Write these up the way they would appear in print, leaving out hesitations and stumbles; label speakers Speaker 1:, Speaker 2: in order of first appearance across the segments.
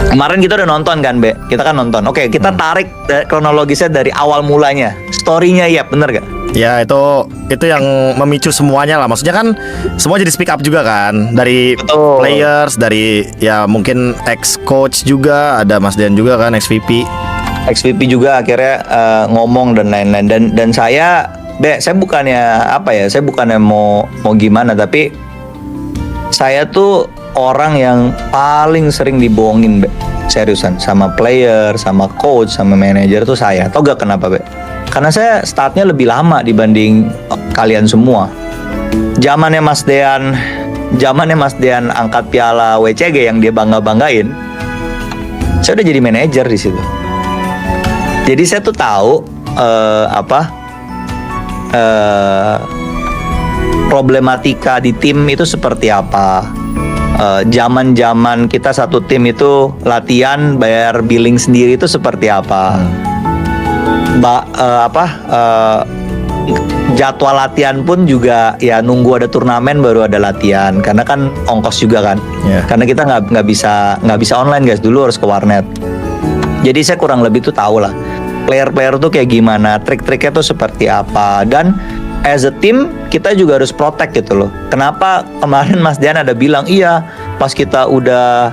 Speaker 1: Kemarin kita udah nonton kan, Be? Kita kan nonton. Oke, kita tarik kronologisnya dari awal mulanya. Story-nya ya, bener gak?
Speaker 2: Ya itu yang memicu semuanya lah. Maksudnya kan semua jadi speak up juga kan. Dari
Speaker 1: Betul.
Speaker 2: players, dari ya mungkin ex-coach juga. Ada Mas Dian juga kan, ex-VP.
Speaker 1: XVP juga akhirnya ngomong dan lain-lain. Dan saya bukannya apa ya? Saya bukannya mau gimana, tapi saya tuh orang yang paling sering dibohongin, Be. Seriusan, sama player, sama coach, sama manajer tuh saya. Tau gak kenapa, Be? Karena saya startnya lebih lama dibanding kalian semua. Zamannya Mas Dean angkat piala WCG yang dia banggain, saya udah jadi manajer di situ. Jadi saya tuh tahu problematika di tim itu seperti apa. Zaman kita satu tim itu latihan bayar billing sendiri itu seperti apa. Jadwal latihan pun juga ya nunggu ada turnamen baru ada latihan, karena kan ongkos juga kan. Karena kita nggak bisa online guys, dulu harus ke warnet. Jadi saya kurang lebih tuh tahu lah player-player tuh kayak gimana, trik-triknya tuh seperti apa, dan as a team kita juga harus protect gitu loh. Kenapa kemarin Mas Dian ada bilang iya pas kita udah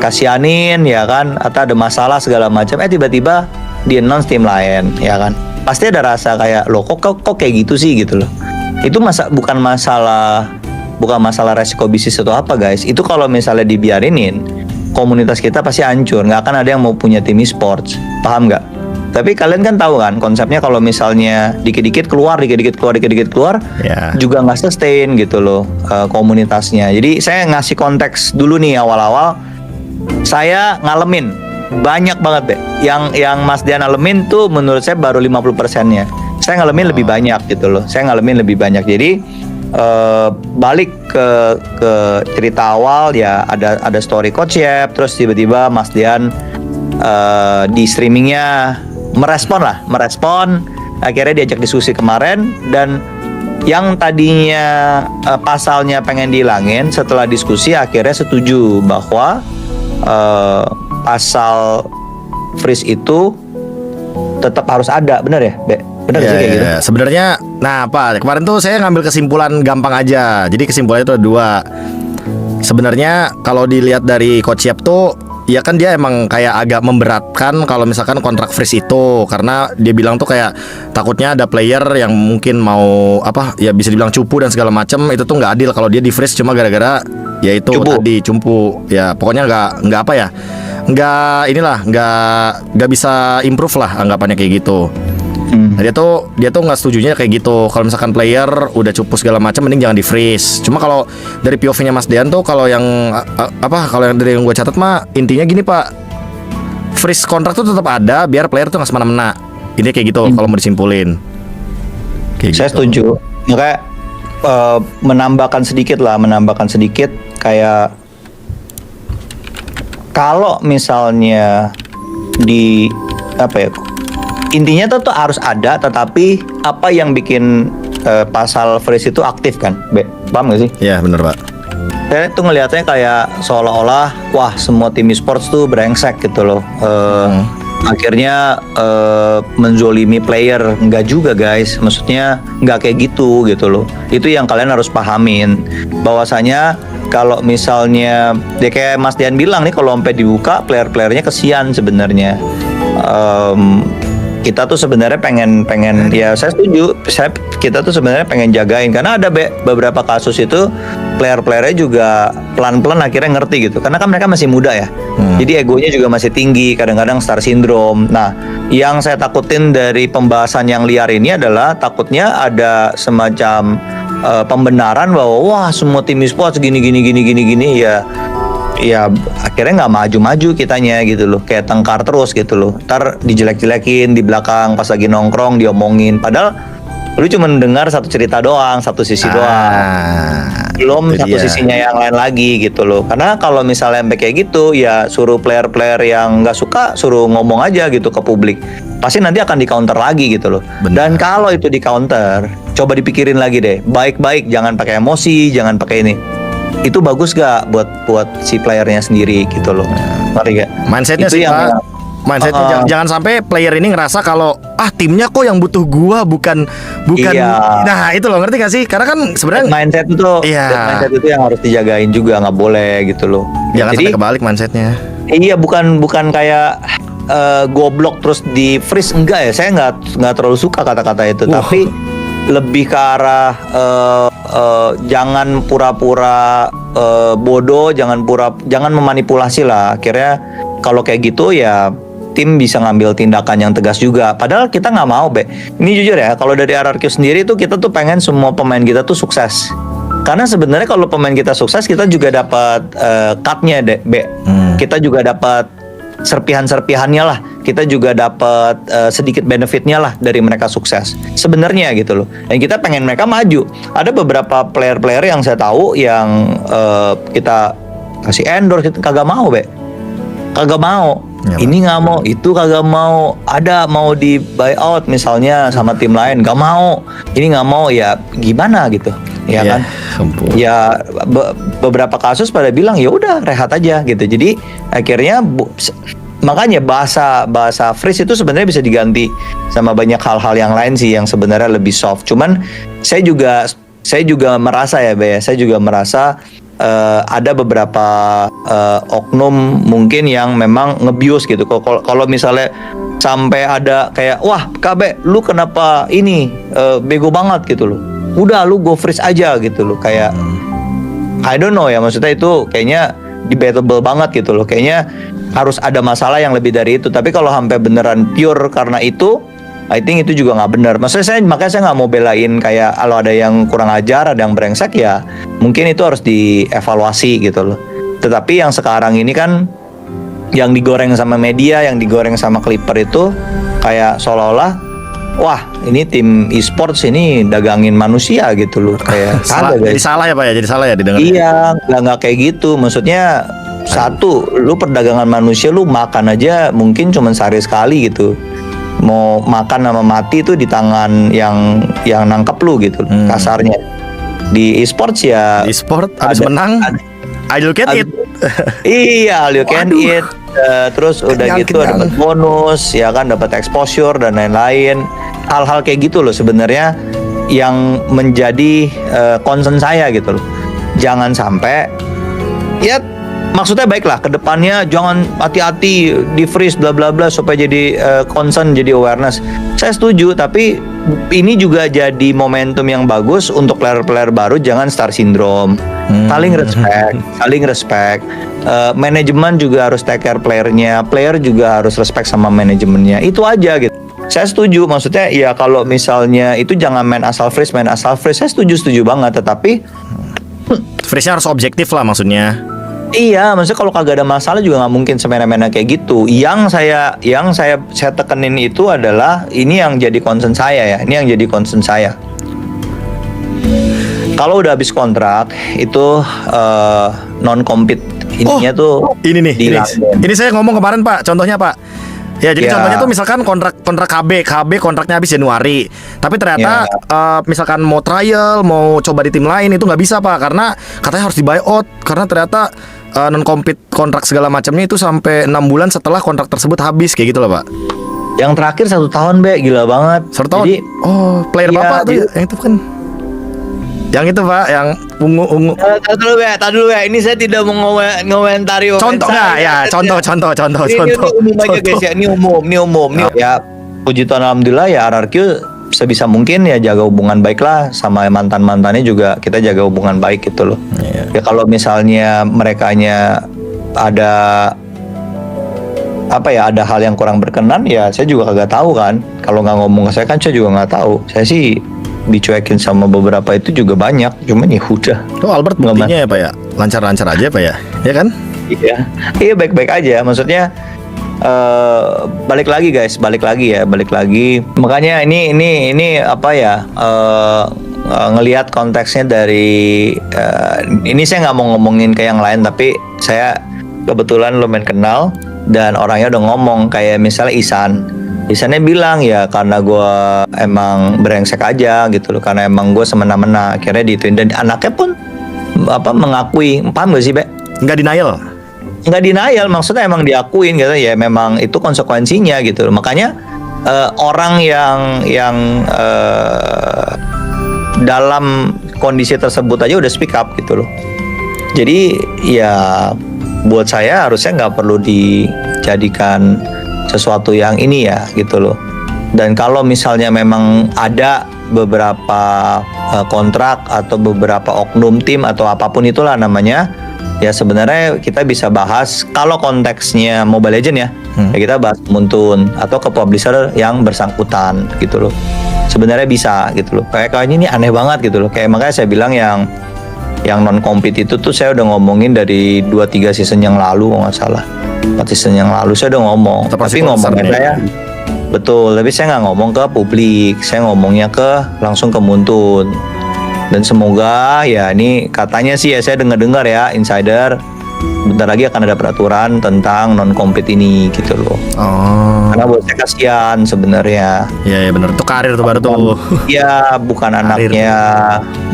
Speaker 1: kasihanin ya kan, atau ada masalah segala macam, tiba-tiba di announce tim lain ya kan, pasti ada rasa kayak loh kok kayak gitu sih gitu loh. Itu bukan masalah resiko bisnis atau apa guys. Itu kalau misalnya dibiarinin, komunitas kita pasti hancur, nggak akan ada yang mau punya tim e-sports, paham nggak? Tapi kalian kan tahu kan konsepnya, kalau misalnya dikit-dikit keluar juga nggak sustain gitu loh komunitasnya. Jadi saya ngasih konteks dulu nih awal-awal. Saya ngalamin banyak banget deh. Yang Mas Dian ngalamin tuh menurut saya baru 50%-nya. Saya ngalamin lebih banyak gitu loh. Jadi balik ke cerita awal ya, ada story Coach Yep, terus tiba-tiba Mas Dian di streamingnya merespon, akhirnya diajak diskusi kemarin, dan yang tadinya pasalnya pengen dihilangin, setelah diskusi akhirnya setuju bahwa pasal freeze itu tetap harus ada, bener ya, Be? Bener sih kayak gitu.
Speaker 2: Sebenarnya, nah apa kemarin tuh saya ngambil kesimpulan gampang aja. Jadi kesimpulannya itu ada dua. Sebenarnya kalau dilihat dari Coach Yep tuh, ya kan dia emang kayak agak memberatkan kalau misalkan kontrak freeze itu, karena dia bilang tuh kayak takutnya ada player yang mungkin mau ya bisa dibilang cupu dan segala macam. Itu tuh nggak adil kalau dia di freeze cuma gara-gara ya itu tadi cumpu. Ya pokoknya nggak bisa improve lah anggapannya kayak gitu. Nah, dia tuh nggak setujunya kayak gitu. Kalau misalkan player udah cupu segala macam, mending jangan di freeze. Cuma kalau dari POV-nya Mas Dean tuh, kalau yang dari yang gue catat mah intinya gini Pak, freeze kontrak tuh tetap ada biar player tuh nggak semena-mena. Ini kayak gitu kalau mau disimpulin.
Speaker 1: Saya setuju. Makanya menambahkan sedikit kayak kalau misalnya intinya tuh harus ada, tetapi apa yang bikin pasal freeze itu aktif kan, Be? Paham gak sih?
Speaker 2: Iya bener Pak.
Speaker 1: Saya tuh ngelihatnya kayak seolah-olah wah semua tim e-sports tuh brengsek gitu loh. Akhirnya menzolimi player. Enggak juga guys, maksudnya nggak kayak gitu loh. Itu yang kalian harus pahamin, bahwasanya kalau misalnya dia kayak Mas Dian bilang nih, kalau sampai dibuka player-playernya kesian sebenarnya. Kita tuh sebenarnya pengen ya saya setuju, kita tuh sebenarnya pengen jagain, karena ada beberapa kasus itu player-playernya juga pelan-pelan akhirnya ngerti gitu, karena kan mereka masih muda ya. Jadi egonya juga masih tinggi, kadang-kadang star syndrome. Nah, yang saya takutin dari pembahasan yang liar ini adalah takutnya ada semacam pembenaran bahwa wah semua tim e-sports gini ya akhirnya nggak maju-maju kitanya gitu loh, kayak tengkar terus gitu loh. Ntar dijelek-jelekin di belakang pas lagi nongkrong diomongin, padahal lu cuma dengar satu cerita doang, satu sisi doang, belum satu sisinya yang lain lagi gitu loh. Karena kalau misalnya sampai kayak gitu ya suruh player-player yang nggak suka suruh ngomong aja gitu ke publik, pasti nanti akan di counter lagi gitu loh. Dan kalau itu di counter, coba dipikirin lagi deh, baik-baik, jangan pakai emosi, jangan pakai ini. itu bagus gak buat si playernya sendiri gitu loh. Ngerti gak?
Speaker 2: Mindsetnya
Speaker 1: Itu
Speaker 2: sih
Speaker 1: yang-
Speaker 2: Pak. Mindsetnya jangan sampai player ini ngerasa kalau timnya kok yang butuh gua bukan.
Speaker 1: Iya.
Speaker 2: Nah itu loh, ngerti gak sih? Karena kan sebenarnya
Speaker 1: Mindset itu,
Speaker 2: Iya.
Speaker 1: mindset itu yang harus dijagain juga, nggak boleh gitu loh.
Speaker 2: jangan
Speaker 1: Jadi
Speaker 2: sampai kebalik mindsetnya.
Speaker 1: iya, bukan kayak goblok terus di freeze, enggak ya. Saya nggak terlalu suka kata-kata itu,
Speaker 2: Wah.
Speaker 1: tapi lebih ke arah jangan pura-pura bodoh, jangan memanipulasi lah. Akhirnya kalau kayak gitu ya tim bisa ngambil tindakan yang tegas juga. Padahal kita nggak mau, Be. Ini jujur ya, kalau dari RRQ sendiri tuh kita tuh pengen semua pemain kita tuh sukses. Karena sebenarnya kalau pemain kita sukses, kita juga dapat cut-nya, Be. Kita juga dapat serpihan-serpihannya lah. Kita juga dapat sedikit benefitnya lah dari mereka sukses. Sebenarnya gitu loh. Dan kita pengen mereka maju. Ada beberapa player-player yang saya tahu yang kita kasih endorse, kagak mau, Be. Kagak mau.
Speaker 2: Ya,
Speaker 1: Ini nggak mau, itu kagak mau. Ada mau di buyout misalnya sama tim lain, nggak mau. Ini nggak mau, ya gimana gitu, ya kan?
Speaker 2: Ampun.
Speaker 1: Ya beberapa kasus pada bilang ya udah rehat aja gitu. Jadi akhirnya makanya bahasa freeze itu sebenarnya bisa diganti sama banyak hal-hal yang lain sih yang sebenarnya lebih soft. Cuman saya juga merasa ya, Be, saya juga merasa ada beberapa oknum mungkin yang memang ngebius gitu. Kalau misalnya sampai ada kayak, wah KB lu kenapa ini bego banget gitu loh, udah lu go freeze aja gitu loh, kayak I don't know ya, maksudnya itu kayaknya debatable banget gitu loh. Kayaknya harus ada masalah yang lebih dari itu. Tapi kalau sampai beneran pure karena itu, I think itu juga nggak benar. Maksudnya makanya saya nggak mau belain kayak kalau ada yang kurang ajar, ada yang brengsek, ya mungkin itu harus dievaluasi gitu loh. Tetapi yang sekarang ini kan yang digoreng sama media, yang digoreng sama Clipper itu kayak seolah-olah, wah ini tim e-sports ini dagangin manusia gitu loh, kayak
Speaker 2: Jadi salah ya Pak ya, jadi salah ya didengar.
Speaker 1: Iya, nggak kayak gitu. Maksudnya satu, lu perdagangan manusia, lu makan aja mungkin cuma sehari sekali gitu. Mau makan sama mati itu di tangan yang nangkep lu gitu, kasarnya. Di e-sports ya.
Speaker 2: Di e-sport habis menang, idol can eat.
Speaker 1: Iya, you can eat. Terus udah
Speaker 2: Kenyang,
Speaker 1: gitu
Speaker 2: kenyang.
Speaker 1: dapat bonus, ya kan, dapat exposure dan lain-lain. Hal-hal kayak gitu loh sebenarnya yang menjadi concern saya gitu loh. Jangan sampai, ya maksudnya baiklah ke depannya jangan hati-hati di freeze bla bla bla supaya jadi concern, jadi awareness. Saya setuju, tapi ini juga jadi momentum yang bagus untuk player-player baru. Jangan star syndrome. Saling respect. Manajemen juga harus take care playernya. Player juga harus respect sama manajemennya. Itu aja gitu. Saya setuju, maksudnya ya kalau misalnya itu jangan main asal freeze. Saya setuju banget. Tetapi
Speaker 2: Freeze-nya harus objektif lah maksudnya.
Speaker 1: iya, maksudnya kalau kagak ada masalah juga nggak mungkin semena-mena kayak gitu. Yang saya tekenin itu adalah ini yang jadi concern saya ya. Ini yang jadi concern saya. Kalau udah habis kontrak itu non compete ininya tuh
Speaker 2: Ini nih,
Speaker 1: dihilangin.
Speaker 2: ini saya ngomong kemarin Pak, contohnya Pak. Ya jadi
Speaker 1: Ya.
Speaker 2: contohnya tuh misalkan kontrak KB kontraknya habis Januari, tapi ternyata misalkan mau trial, mau coba di tim lain itu nggak bisa Pak, karena katanya harus di buyout karena ternyata non compete kontrak segala macamnya itu sampai 6 bulan setelah kontrak tersebut habis kayak gitu loh Pak.
Speaker 1: Yang terakhir 1 tahun, Be, gila banget.
Speaker 2: 1 tahun.
Speaker 1: Jadi,
Speaker 2: Player
Speaker 1: iya,
Speaker 2: Bapak tuh
Speaker 1: jadi-
Speaker 2: yang itu kan. Yang itu Pak, yang ungu.
Speaker 1: Tadi dulu ya. Ini saya tidak mau ngomentari.
Speaker 2: Contoh nggak ya? Contoh.
Speaker 1: Ini umum aja guys ya. Ini umum. Ini ya, puji Tuhan alhamdulillah ya, RRQ sebisa mungkin ya jaga hubungan baik lah sama mantannya juga, kita jaga hubungan baik gitu loh. Ya kalau misalnya merekanya ada ada hal yang kurang berkenan, ya saya juga kagak tahu kan. Kalau nggak ngomong ke saya kan saya juga nggak tahu. Saya sih dicuekin sama beberapa itu juga banyak, cuman ya udah.
Speaker 2: Oh Albert
Speaker 1: Nggak,
Speaker 2: buktinya ya Pak ya, lancar-lancar aja Pak ya, ya kan?
Speaker 1: Iya baik-baik aja. Maksudnya balik lagi guys, balik lagi. Makanya ini apa ya? Ngelihat konteksnya dari ini saya nggak mau ngomongin ke yang lain, tapi saya kebetulan lumayan kenal dan orangnya udah ngomong kayak misalnya Isannya bilang ya karena gue emang brengsek aja gitu loh, karena emang gue semena-mena akhirnya diituin, dan anaknya pun mengakui, paham gak sih, Be?
Speaker 2: Nggak denial.
Speaker 1: Nggak denial, maksudnya emang diakuin gitu ya, memang itu konsekuensinya gitu. Makanya orang yang dalam kondisi tersebut aja udah speak up gitu loh. Jadi ya buat saya harusnya nggak perlu dijadikan sesuatu yang ini ya gitu loh. Dan kalau misalnya memang ada beberapa kontrak atau beberapa oknum tim atau apapun itulah namanya, ya sebenarnya kita bisa bahas kalau konteksnya Mobile Legend ya, ya kita bahas Muntun atau ke publisher yang bersangkutan gitu loh. Sebenarnya bisa gitu loh. Kayaknya ini aneh banget gitu loh. Kayak makanya saya bilang yang non compete itu tuh saya udah ngomongin dari 2-3 season yang lalu kalau nggak salah. 4 season yang lalu saya udah ngomong. Tapi ngomongnya saya betul, tapi saya nggak ngomong ke publik. Saya ngomongnya langsung ke Muntun. Dan semoga ya ini katanya sih ya saya dengar ya insider bentar lagi akan ada peraturan tentang non compete ini gitu loh.
Speaker 2: Oh.
Speaker 1: Karena buat saya kasihan sebenarnya.
Speaker 2: Iya benar. Itu karir tuh baru tuh.
Speaker 1: Iya, bukan anaknya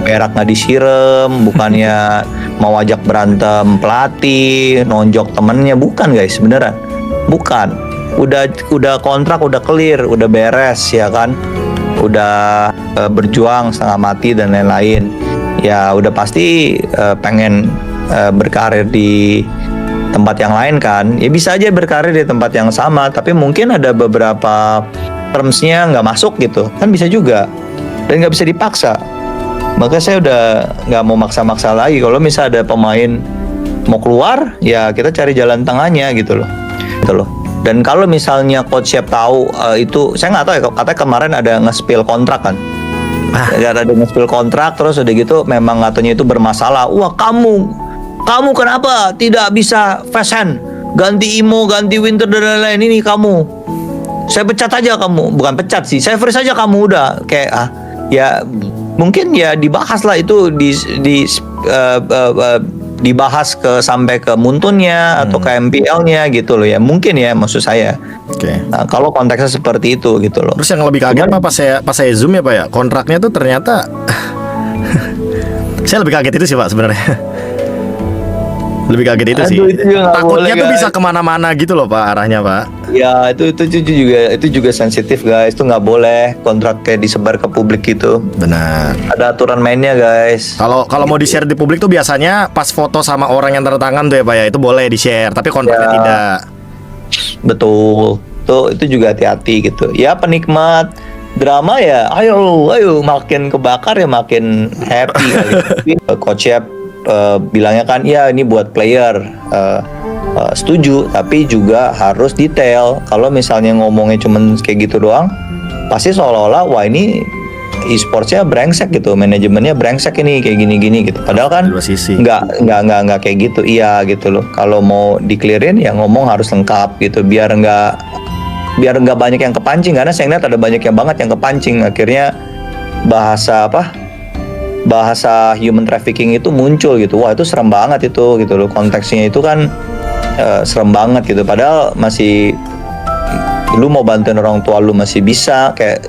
Speaker 1: berak nggak disiram, bukannya mau ajak berantem pelatih, nonjok temennya, bukan guys, beneran. Bukan. Udah kontrak udah clear, udah beres ya kan. Udah berjuang setengah mati dan lain-lain. Ya udah pasti pengen berkarir di tempat yang lain kan. Ya bisa aja berkarir di tempat yang sama, tapi mungkin ada beberapa terms-nya nggak masuk gitu. Kan bisa juga. Dan nggak bisa dipaksa. Maka saya udah nggak mau maksa-maksa lagi. Kalau misalnya ada pemain mau keluar, ya kita cari jalan tengahnya gitu loh. Gitu loh. Dan kalau misalnya Coach Siap tahu itu, saya nggak tahu ya, katanya kemarin ada nge-spill kontrak kan. Ada nge-spill kontrak, terus udah gitu memang katanya itu bermasalah. Wah kamu kenapa tidak bisa fast hand, ganti Imo, ganti Winter dan lain-lain, ini kamu. Saya pecat aja kamu, bukan pecat sih, saya freeze aja kamu udah. Kayak ya mungkin ya dibahas lah itu dibahas sampai ke Muntunnya atau ke MPL-nya gitu loh ya, mungkin ya maksud saya.
Speaker 2: Oke.
Speaker 1: Nah, kalau konteksnya seperti itu gitu loh.
Speaker 2: Terus yang lebih kaget Pak pas saya zoom ya Pak ya, kontraknya tuh ternyata saya lebih kaget itu sih Pak sebenarnya. Lebih kaget itu sih. Takutnya tuh bisa kemana-mana gitu loh Pak arahnya Pak.
Speaker 1: Ya itu juga sensitif guys. Itu nggak boleh kontrak kayak disebar ke publik gitu.
Speaker 2: Benar.
Speaker 1: Ada aturan mainnya guys.
Speaker 2: Kalau mau di share di publik tuh biasanya pas foto sama orang yang tanda tangan tuh ya Pak ya, itu boleh di share. Tapi kontraknya tidak.
Speaker 1: Betul. Itu juga hati-hati gitu. Ya penikmat drama ya, ayo makin kebakar ya makin happy kali. Coach Yap bilangnya kan ya ini buat player, setuju, tapi juga harus detail. Kalau misalnya ngomongnya cuman kayak gitu doang, pasti seolah-olah wah ini e-sportsnya brengsek gitu, manajemennya brengsek ini kayak gini-gini gitu. Padahal kan nggak kayak gitu. Iya gitu loh. Kalau mau di-clearin ya ngomong harus lengkap gitu, biar nggak banyak yang kepancing. Karena saya lihat ada banyak banget yang kepancing. Akhirnya bahasa human trafficking itu muncul gitu. Wah itu serem banget itu gitu loh. Konteksnya itu kan serem banget gitu. Padahal masih lu mau bantuin orang tua lu masih bisa, kayak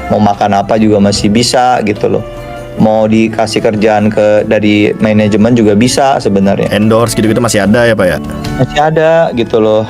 Speaker 1: mau makan apa juga masih bisa gitu loh. Mau dikasih kerjaan dari manajemen juga bisa sebenarnya.
Speaker 2: Endorse gitu-gitu masih ada ya Pak ya?
Speaker 1: Masih ada gitu loh.